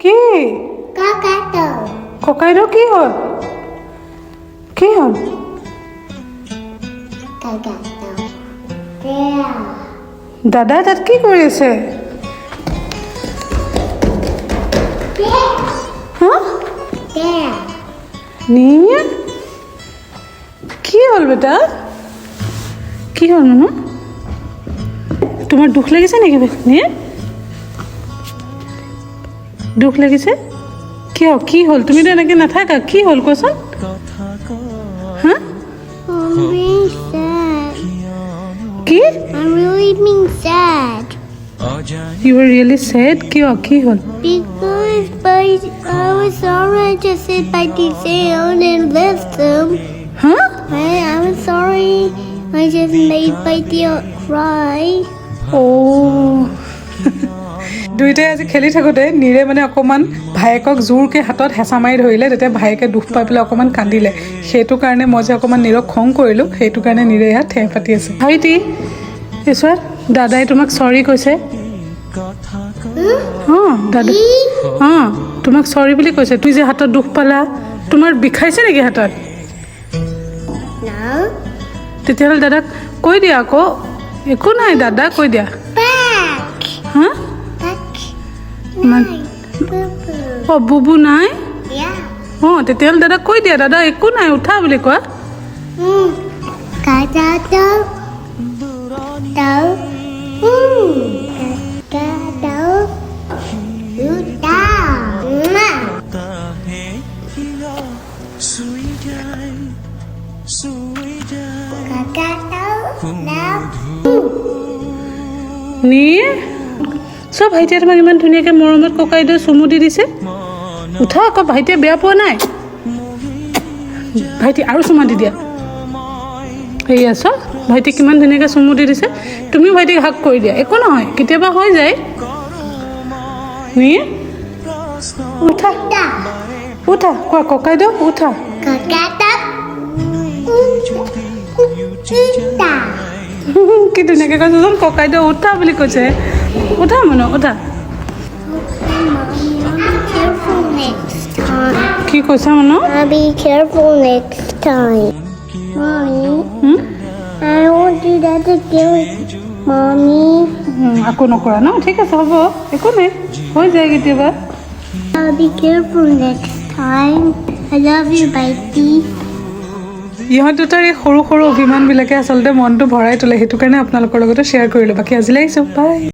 কি Kakato. ককাইদেউ কি হ'ল কি হ'ল Kakato. There. দাদাই তাত কি কৰি আছে There. হা There. নিয়ে কি হ'ল বেটা কি হ'ল মানো তোমাৰ দুখ লাগিছে নেকি নিয়ে দুখ লাগিছে কিয় কি হ'ল তুমিতো এনেকৈ নাথাকা কি হ'ল কোৱাচোন হা I'm really sad. কি I'm really being sad. You are really sad কিয় কি হ'ল Because I was sorry to sit by the sound and left them. হা I'm sorry. I just made my dear cry. দুইটাই আজি খেলি থাকোঁতে নীৰে মানে অকণমান ভায়েকক জোৰকৈ হাতত হেঁচা মাৰি ধৰিলে তেতিয়া ভায়েকে দুখ পাই পেলাই অকণমান কান্দিলে সেইটো কাৰণে মই যে অকণমান নীৰক খং কৰিলোঁ সেইটো কাৰণে নীৰে ইয়াত ঠেহ পাতি আছে ভাইটি ঈশ্বৰ দাদাই তোমাক চৰি কৈছে অঁ দাদা অঁ তোমাক চৰি বুলি কৈছে তুই যে হাতত দুখ পালা তোমাৰ বিষাইছে নেকি হাতত No. তেতিয়াহ'লে দাদাক কৈ দিয়া আকৌ একো নাই দাদা কৈ দিয়া Back. হা Back. Man- Nine. Boo-boo. অঁ বুবু নাই Yeah. অঁ তেতিয়াহ'লে দাদাক কৈ দিয়া দাদা একো নাই উঠা বুলি কোৱা Kakato. Do. Kakato. Uta. Kakato. Now. নিয়ে চব ভাইটিয়ে তোমাক ইমান ধুনীয়াকৈ মৰমত ককাইদেউ চুমু দি দিছে উঠা আকৌ ভাইটিয়ে বেয়া পোৱা নাই ভাইটি আৰু চুমা দি দিয়া সেয়া চব ভাইটিক কিমান ধুনীয়াকৈ চুমু দি দিছে তুমিও ভাইটিক হাক কৰি দিয়া একো নহয় কেতিয়াবা হৈ যায় নিয়ে উঠা Da. উঠা কোৱা ককাইদেউ উঠা Kakato. Uta. কি ধুনীয়াকৈ কৈছেচোন ককাইদেউ উঠা বুলি কৈছে উঠা মানে উঠা Mommy, I'll be careful next time. কি কৈছা মানে I'll be careful next time. Mommy, I won't do that again. Mommy, আকৌ নকৰা ন ঠিক আছে হ'ব একো নাই হৈ যায় কেতিয়াবা I'll be careful next time. I love you, Baby. ইহঁত দুটাৰ এই সৰু সৰু অভিমানবিলাকে আচলতে মনটো ভৰাই তোলে সেইটো কাৰণে আপোনালোকৰ লগতে শ্বেয়াৰ কৰিলোঁ বাকী আজিলৈ আহিছোঁ বাই